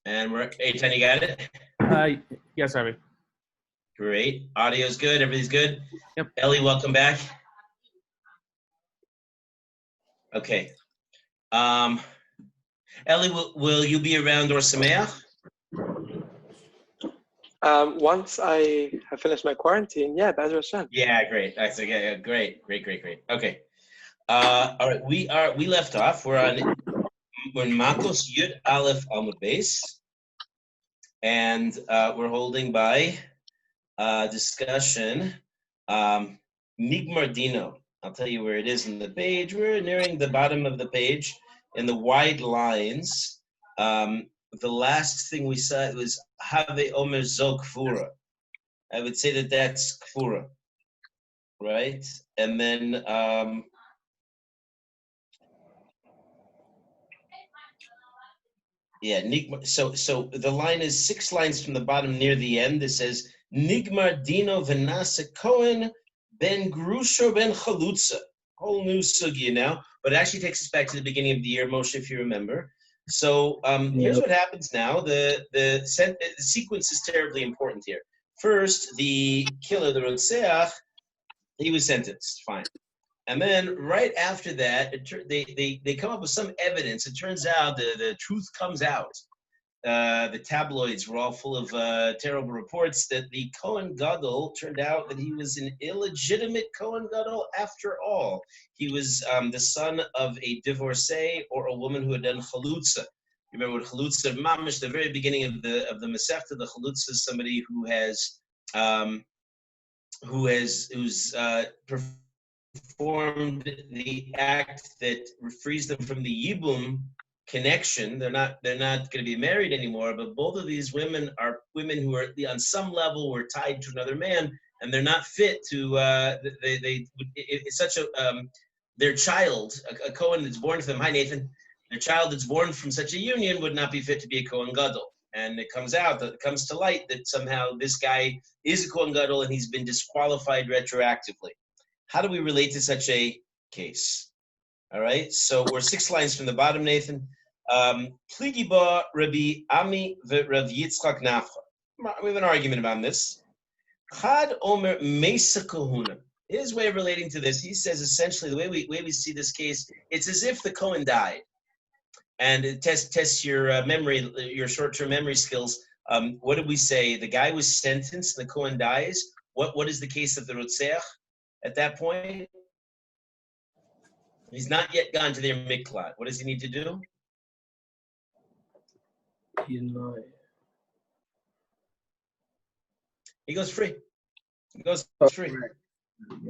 And we're Eitan, you got it? Yes, Rabbi. Great. Audio's good. Everything's good. Yep. Ellie, welcome back. Okay. Ellie, will you be around or Sameach? Once I have finished my quarantine, yeah, Be'ez Hashem. Yeah, great. That's okay. Great. Okay. All right. We left off. We're in Makkos Yud Aleph Amud Beis, and we're holding by discussion Nigmar Dino. I'll tell you where it is in the page. We're nearing the bottom of the page in the wide lines. The last thing we saw was Have Omer Zo Kfura. I would say that that's Kfura, right? And then Nigmar. So the line is 6 lines from the bottom near the end. It says Nigmar Dino Venasa Cohen Ben Grusha Ben Chalutza. Whole new sugya now, but it actually takes us back to the beginning of the year, Moshe, if you remember. So here's what happens now. The sequence is terribly important here. First, the killer, the Rotseach, he was sentenced, fine. And then right after that, they come up with some evidence. It turns out the truth comes out. The tabloids were all full of terrible reports that the Kohen Gadol turned out that he was an illegitimate Kohen Gadol after all. He was the son of a divorcee or a woman who had done chalutza. You remember what chalutza, mamish, the very beginning of the Masechta, the chalutza is somebody who's performed the act that frees them from the yibum connection. They're not going to be married anymore, but both of these women are women who are on some level were tied to another man, and they're not fit to it's such a their child, a Kohen that's born to them. Hi Nathan. Their child that's born from such a union would not be fit to be a Kohen Gadol. And it comes to light that somehow this guy is a Kohen Gadol and he's been disqualified retroactively. How do we relate to such a case? All right, so we're 6 lines from the bottom, Nathan. Pligi ba Rabbi Ami v'Rav Yitzchak Nafcha. We have an argument about this. Chad Omer Mesa Kahuna. His way of relating to this, he says essentially the way we see this case, it's as if the Kohen died. And it tests your memory, your short-term memory skills. What did we say? The guy was sentenced, the Kohen dies. What is the case of the Rotseach at that point? He's not yet gone to their miklat. What does he need to do? He goes free.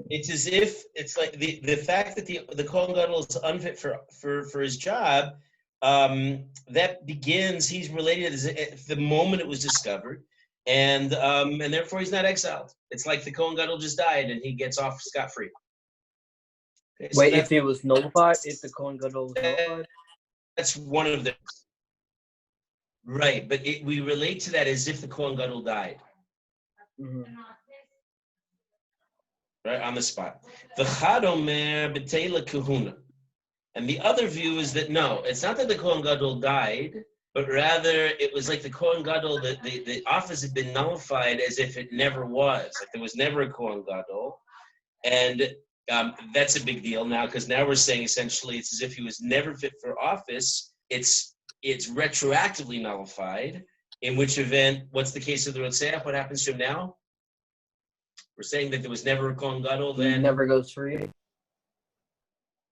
It's as if it's like the fact that the Kohen Gadol is unfit for his job. That begins. He's related as the moment it was discovered, and therefore he's not exiled. It's like the Kohen Gadol just died and he gets off scot-free. Okay, so wait, if it was nullified, if the Kohen Gadol was nullified? That's one of the... Right, but we relate to that as if the Kohen Gadol died. Mm-hmm. Right, on the spot. V'chad omer b'teila kahuna. And the other view is that no, it's not that the Kohen Gadol died, but rather it was like the Kohen Gadol, the office had been nullified as if it never was. Like there was never a Kohen Gadol. And that's a big deal now, because now we're saying essentially it's as if he was never fit for office. It's retroactively nullified, in which event, what's the case of the Rotseach? What happens to him now? We're saying that there was never a Kohen Gadol, then... He never goes free.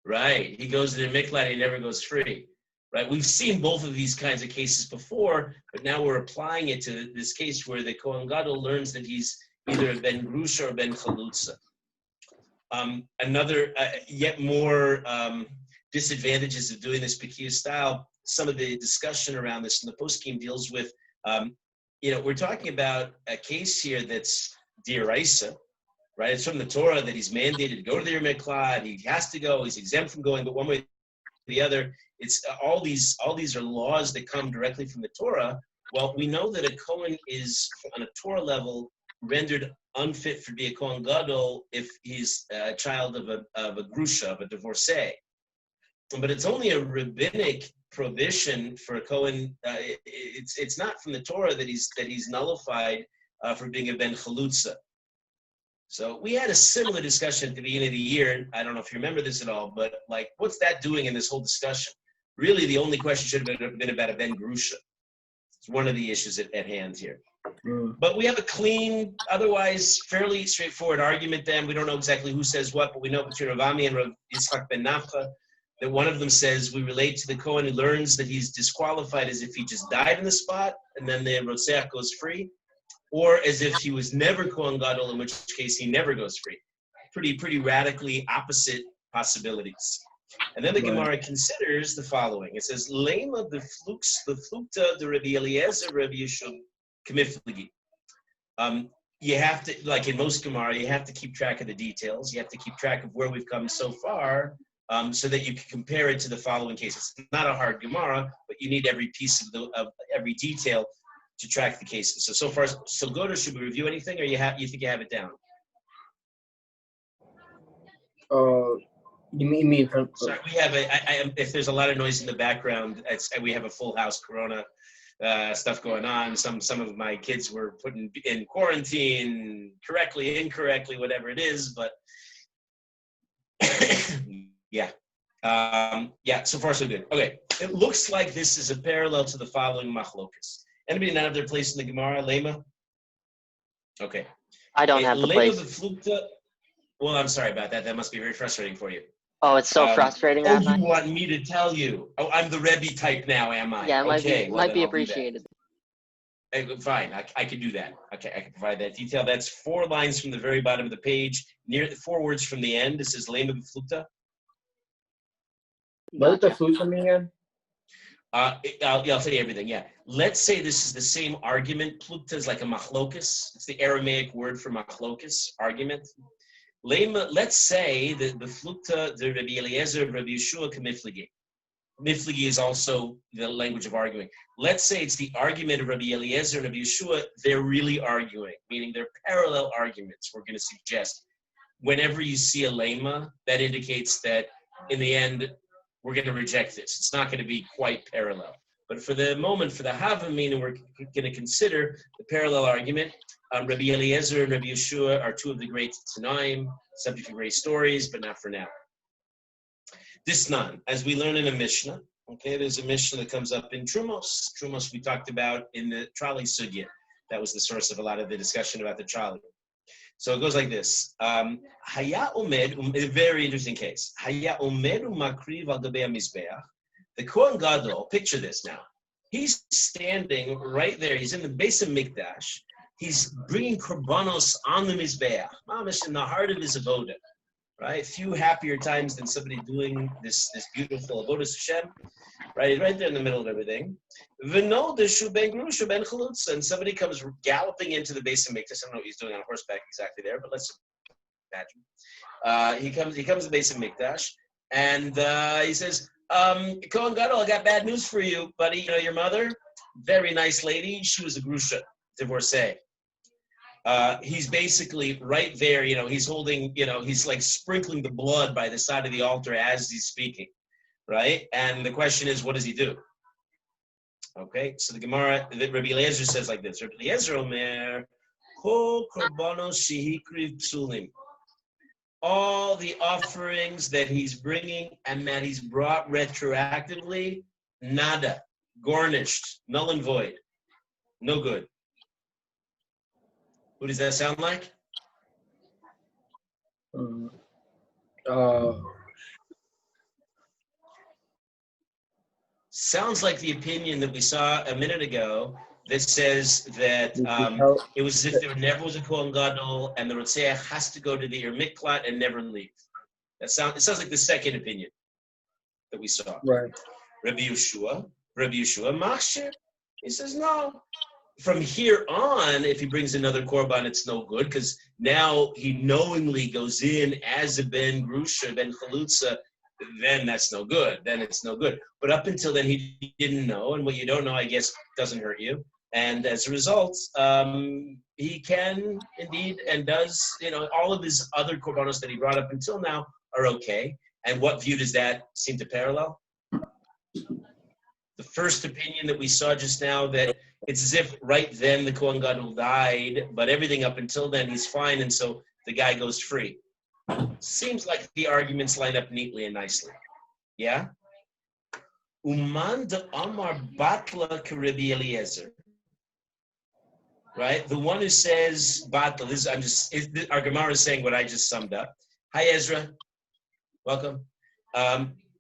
Right. He goes to the miklat, he never goes free. Right. We've seen both of these kinds of cases before, but now we're applying it to this case where the Kohen Gadol learns that he's either Ben Grusha or Ben Chalutza. Another, yet more disadvantages of doing this Pekiah style, some of the discussion around this in the poskim deals with, we're talking about a case here that's D'Oraisa, right? It's from the Torah that he's mandated to go to the miklat. He has to go. He's exempt from going, but one way or the other, it's all these are laws that come directly from the Torah. Well, we know that a Kohen is, on a Torah level, rendered unfit to be a Kohen Gadol if he's a child of a grusha, of a divorcee. But it's only a rabbinic prohibition for a Kohen it's not from the Torah that he's nullified for being a ben chalutza. So we had a similar discussion at the beginning of the year. I don't know if you remember this at all, but like, what's that doing in this whole discussion? Really, the only question should have been about a ben grusha. It's one of the issues at hand here. But we have a clean, otherwise fairly straightforward argument then. We don't know exactly who says what, but we know between Rav Ami and Rav Yitzchak ben Nafcha that one of them says we relate to the Kohen who learns that he's disqualified as if he just died in the spot, and then the Rotzeach goes free, or as if he was never Kohen Gadol, in which case he never goes free. Pretty radically opposite possibilities. And then the Gemara considers the following. It says, Lema beflukta de Rabbi Eliezer, Rabbi Yeshua, kamifligi. You have to, like in most Gemara, you have to keep track of the details. You have to keep track of where we've come so far, so that you can compare it to the following case. It's not a hard Gemara, but you need every piece of every detail to track the cases. So far, so Goder, should we review anything, or you think you have it down? You mean from? Sorry, we have if there's a lot of noise in the background, we have a full house Corona stuff going on. Some of my kids were put in quarantine correctly, incorrectly, whatever it is. But yeah. So far so good. Okay, it looks like this is a parallel to the following machlokas. Anybody not have their place in the Gemara, Lema? Okay. I don't have the place. Well, I'm sorry about that. That must be very frustrating for you. Oh, it's so frustrating. Oh, you want me to tell you? Oh, I'm the Rebbe type now, am I? Yeah, it might be I'll appreciated. Fine, I can do that. Okay, I can provide that detail. That's 4 lines from the very bottom of the page, near 4 words from the end. This is Lema b'flukta. What does the flukta mean again? I'll tell you everything. Yeah, let's say this is the same argument. Plukta is like a machlokus. It's the Aramaic word for machlokus, argument. Let's say that the flukta, the Rabbi Eliezer, Rabbi Yeshua, kamifligi. Mifligi is also the language of arguing. Let's say it's the argument of Rabbi Eliezer and Rabbi Yeshua. They're really arguing, meaning they're parallel arguments. We're going to suggest whenever you see a lema, that indicates that in the end, we're going to reject this. It's not going to be quite parallel. But for the moment, for the Havamina, we're going to consider the parallel argument. Rabbi Eliezer and Rabbi Yeshua are 2 of the great Tanaim, subject to great stories, but not for now. Disnan, as we learn in a Mishnah, okay, there's a Mishnah that comes up in Trumos. Trumos we talked about in the trolley sugya. That was the source of a lot of the discussion about the trolley. So it goes like this. Haya omed, a very interesting case. Haya omed umakriv al gabei hamizbeach. The Kohen Gadol, picture this now. He's standing right there. He's in the base of Mikdash. He's bringing korbanos on the mizbeach. Mamish in the heart of his avoda. Right? Few happier times than somebody doing this beautiful avodas Hashem. Right there in the middle of everything. And somebody comes galloping into the base of Mikdash. I don't know what he's doing on horseback exactly there, but let's imagine. He comes to the base of Mikdash, and he says, Kohen Gadol, I got bad news for you, buddy. You know your mother? Very nice lady. She was a grusha, divorcee. He's basically right there, he's holding, he's like sprinkling the blood by the side of the altar as he's speaking, right? And the question is, what does he do? Okay, so the Gemara, Rabbi Eliezer says like this. Rabbi Eliezer omer, Ho korbanos shehikriv psulim. All the offerings that he's bringing and that he's brought retroactively, nada, garnished, null and void, no good. Who does that sound like? Sounds like the opinion that we saw a minute ago that says that it was as if there never was a Kohen Gadol and the Rotzeach has to go to the Miklat and never leave. It sounds like the second opinion that we saw. Right. Rabbi Yeshua, Machshir. He says no. From here on, if he brings another korban, it's no good because now he knowingly goes in as a ben grusha, ben chalutza. Then that's no good. Then it's no good. But up until then, he didn't know, and what you don't know, I guess, doesn't hurt you. And as a result, he can indeed and does. All of his other korbanos that he brought up until now are okay. And what view does that seem to parallel? The the first opinion that we saw just now, that it's as if right then the Kohen Gadol died, but everything up until then he's fine, and so the guy goes free. Seems like the arguments line up neatly and nicely. Yeah? Uman de Amar Batla K'Rabbi Eliezer. Right? The one who says Batla, our Gemara is saying what I just summed up. Hi, Ezra. Welcome.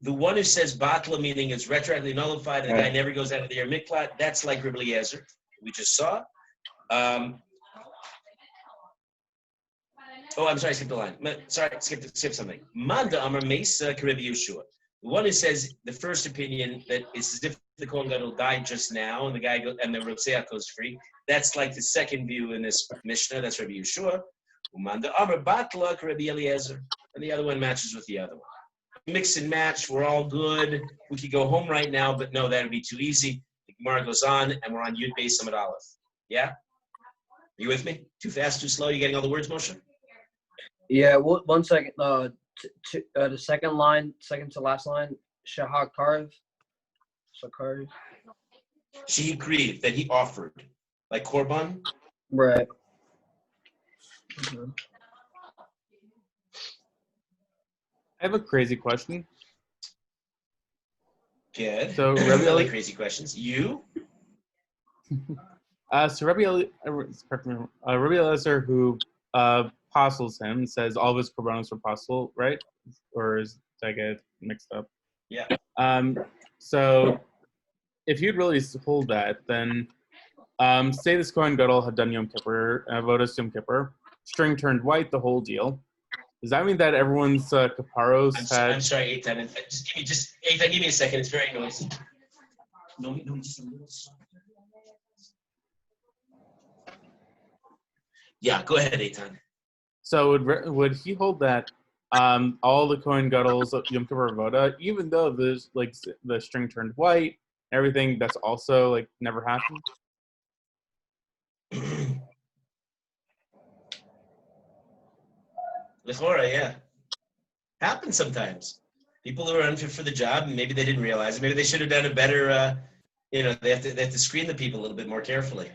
The one who says Batla, meaning it's retroactively nullified, and the guy never goes out of the Yer Miklat, that's like Rabbi Eliezer, we just saw. I'm sorry, I skipped the line. Sorry, skip something. Manda Amar Mesa K'Rabbi Yeshua. The one who says the first opinion that it's as if the Kohen Gadol died just now, and the guy and the Rotzeach goes free. That's like the second view in this Mishnah. That's Rabbi Yeshua. Manda Amar Batla K'Rabbi Eliezer, and the other one matches with the other one. Mix and match, we're all good. We could go home right now, but no, that would be too easy. The Gemara goes on, and we're on Yud Beis Amud Aleph. Yeah? Are you with me? Too fast, too slow? You getting all the words, Moshe? Yeah, 1 second. The second line, second to last line, Shakarv. She agreed that he offered, like Korban. Right. Mm-hmm. I have a crazy question. Good. So I Rabbi like crazy questions. You? So Rabbi Eliezer, who apostles him, says all of his korbanos are apostle, right? Or did I get mixed up? Yeah. So if you'd really hold that, then say this Kohen Gadol had done Yom Kippur, Avodas Yom Kippur, string turned white, the whole deal. Does that mean that everyone's kaparos had... I'm sorry, Eitan. Eitan, give me a second. It's very noisy. No, just a little softer. Yeah, go ahead, Eitan. So would he hold that all the Kohen Gadol's Yom Kippur Avoda, even though there's like the string turned white, everything that's also like never happened? L'chora, yeah. Happens sometimes. People who are unfit for the job, and maybe they didn't realize it. Maybe they should have done a better, they have to screen the people a little bit more carefully.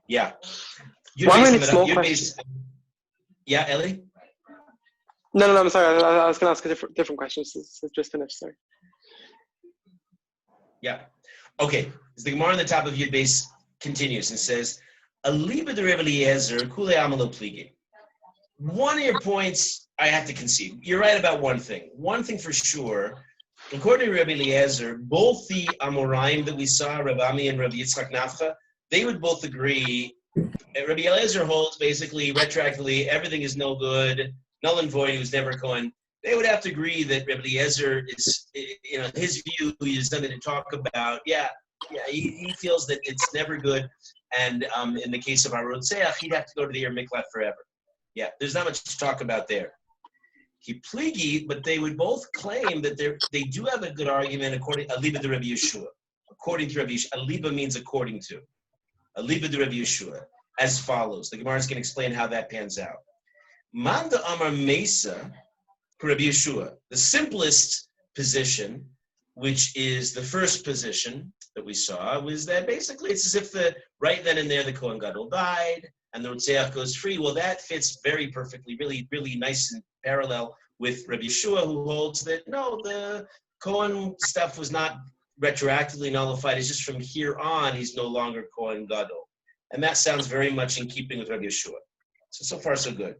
Yeah. One minute, small question. Yeah, Ellie? No, I'm sorry. I was going to ask a different question. So just finished, sorry. Yeah. Okay. So the Gemara on the top of Yud Beis continues and says, Aliba de Rabbi Eliezer, Kule Amalo Pligi. One of your points I have to concede. You're right about one thing. One thing for sure, according to Rabbi Eliezer, both the Amoraim that we saw, Rabbi Ami and Rabbi Yitzchak Nafcha, they would both agree. Rabbi Eliezer holds basically retroactively everything is no good, null and void, he was never Kohen. They would have to agree that Rabbi Eliezer is, his view is something to talk about. Yeah, he feels that it's never good. And in the case of our Rotzeach, he'd have to go to the Yer Miklat forever. Yeah, there's not much to talk about there. He pligi, but they would both claim that they do have a good argument according Aliba de Rabbi Yeshua. According to Rabbi Yeshua, Aliba means according to. Aliba de Rabbi Yeshua, as follows. The Gemara is going to explain how that pans out. Manda Amar Mesa, Rabbi Yeshua. The simplest position, which is the first position that we saw, was that basically it's as if right then and there the Kohen Gadol died, and the Rotzeach goes free. Well, that fits very perfectly, really, really nice and parallel with Rabbi Yeshua, who holds that, no, the Kohen stuff was not retroactively nullified. It's just from here on, he's no longer Kohen Gadol. And that sounds very much in keeping with Rabbi Yeshua. So far, so good.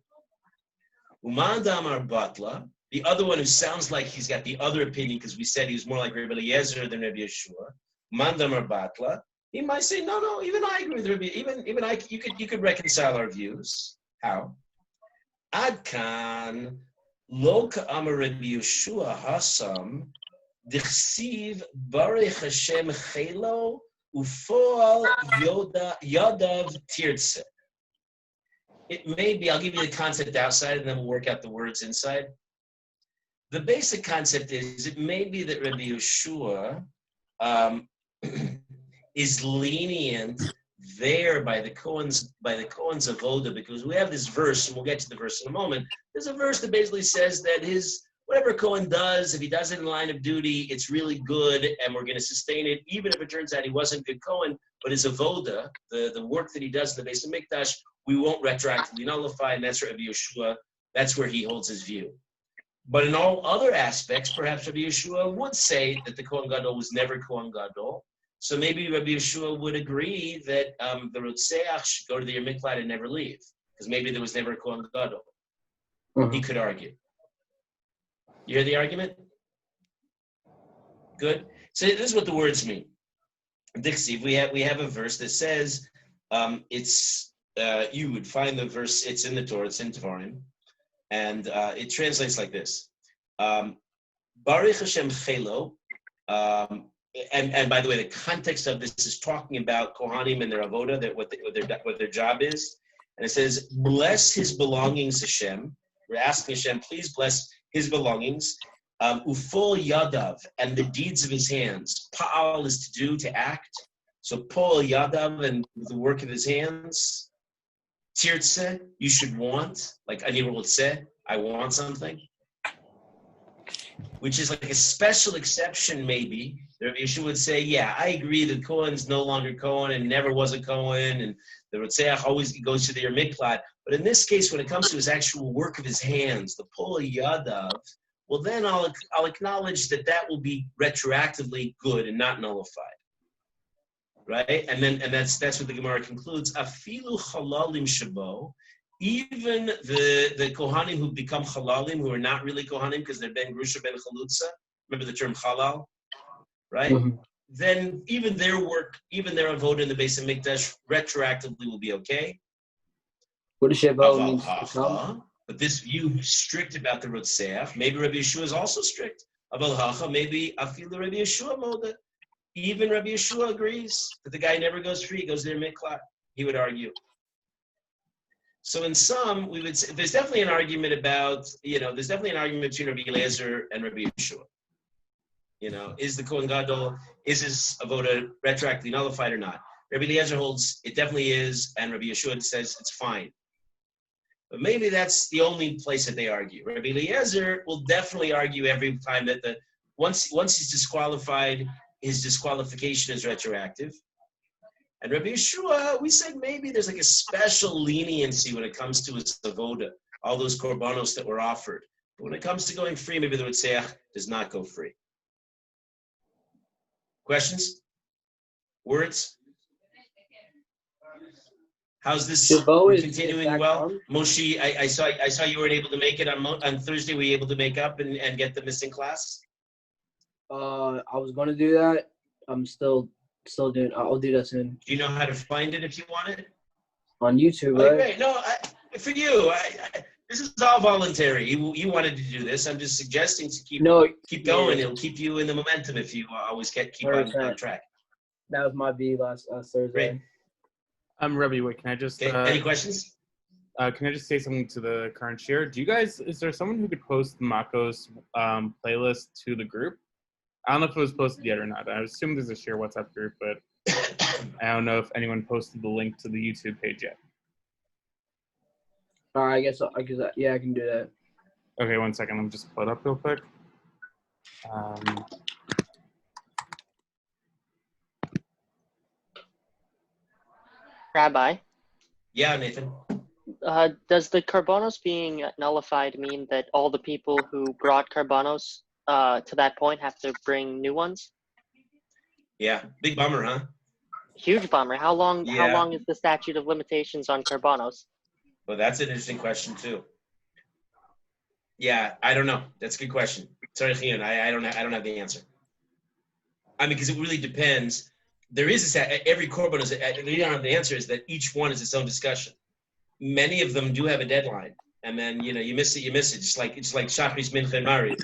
Uman Damar Batla, the other one who sounds like he's got the other opinion, because we said he was more like Rabbi Eliezer than Rabbi Yeshua, Uman Damar Batla, he might say, no, even I agree with Rabbi. Even I, you could reconcile our views. How? Adkan lo ka'amar Rabbi Yeshua hasam dichsiv barech Hashem chelo ufol yodav tirtze. It may be. I'll give you the concept outside, and then we'll work out the words inside. The basic concept is it may be that Rabbi Yeshua is lenient there by the Kohen's avoda, because we have this verse, and we'll get to the verse in a moment. There's a verse that basically says that whatever Cohen does, if he does it in line of duty, it's really good, and we're going to sustain it, even if it turns out he wasn't good Cohen, but his avoda, the work that he does in the base of Mikdash, we won't retroactively nullify, and that's Rabbi Yeshua. That's where he holds his view. But in all other aspects, perhaps Rabbi Yeshua would say that the Kohen Gadol was never Kohen Gadol. So maybe Rabbi Yeshua would agree that the Rotseach should go to the Miklat and never leave, because maybe there was never a Kohen Gadol. Mhm. He could argue. You hear the argument? Good. So this is what the words mean. Dixie, we have a verse that says you would find the verse. It's in the Torah. It's in Devarim, and it translates like this: Baruch Hashem Chelo. And by the way, the context of this is talking about Kohanim and their avoda, that what their job is, and it says, "Bless his belongings, Hashem." We're asking Hashem, please bless his belongings. Ufol yadav, and the deeds of his hands. Pa'al is to do, to act. So pol yadav, and the work of his hands. Tirtze, you should want, like ani rotzeh, I want something. Which is like a special exception, maybe. The Rabbi Yeshua would say, yeah, I agree that Cohen's no longer Cohen and never was a Cohen, and the Rotzeach always goes to their miklat. But in this case, when it comes to his actual work of his hands, the pol yadav, well, then I'll acknowledge that will be retroactively good and not nullified, right? And that's what the Gemara concludes. Afilu chalalim shabo, even the Kohanim who become chalalim, who are not really Kohanim because they're ben grusha ben chalutza. Remember the term halal, right? Mm-hmm. Then even their work, even their avoda in the base of Mikdash, retroactively will be okay. What does shabo mean to become? But this view is strict about the Rotseach. Maybe Rabbi Yeshua is also strict. Aval hacha, maybe afilu Rabbi Yeshua moda. Even Rabbi Yeshua agrees that the guy never goes free, he goes there miklat. He would argue. So in some, we would say, there's definitely an argument about, there's definitely an argument between Rabbi Eliezer and Rabbi Yeshua. Is the Kohen Gadol, is his avoda retroactively nullified or not? Rabbi Eliezer holds it definitely is, and Rabbi Yeshua says it's fine. But maybe that's the only place that they argue. Rabbi Eliezer will definitely argue every time that once he's disqualified, his disqualification is retroactive. And Rabbi Yeshua, we said maybe there's like a special leniency when it comes to his avoda, all those korbanos that were offered. But when it comes to going free, maybe the Rotzeach does not go free. Questions? Words? How's this continuing well? Moshe, I saw you weren't able to make it on Thursday. Were you able to make up and get the missing class? I was going to do that. I'm still doing. I'll do that soon. Do you know how to find it if you want it? On YouTube, right? Great. No, for you, this is all voluntary. You wanted to do this. I'm just suggesting to keep going. It'll keep you in the momentum if you always keep on track. That was my B last Thursday. Great. Rabbi, wait, can I just... any questions? Can I just say something to the current Shiur? Is there someone who could post the Makkos playlist to the group? I don't know if it was posted yet or not. I assume there's a Shiur WhatsApp group, but I don't know if anyone posted the link to the YouTube page yet. I guess I can do that. Okay, 1 second. Let me just pull it up real quick. Rabbi? Yeah, Nathan. Does the Karbonos being nullified mean that all the people who brought Karbonos to that point have to bring new ones? Yeah, big bummer, huh? Huge bummer. How long is the statute of limitations on Karbonos? Well, that's an interesting question too. Yeah, I don't know. That's a good question. Sorry, Chion, I don't have the answer. I mean, because it really depends. There is every korban is. You don't have the answer. Is that each one is its own discussion. Many of them do have a deadline, and then you miss it. It's like Shachris Mincha and Mari.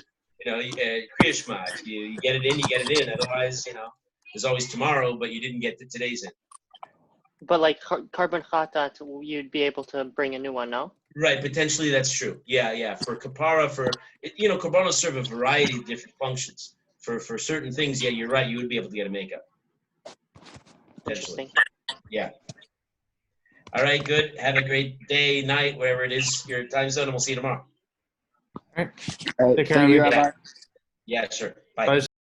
Kriya Shema. If you get it in, you get it in. Otherwise, there's always tomorrow, but you didn't get today's in. But like Karban Chatat, you'd be able to bring a new one, no? Right, potentially that's true. Yeah. For kapara, korbanos serve a variety of different functions. For certain things, yeah, you're right. You would be able to get a makeup. Interesting. Yeah. All right, good. Have a great day, night, wherever it is, your time zone, and we'll see you tomorrow. Take care, Thank you, Rabbi. Rabbi. Yeah, sure. Bye. Bye.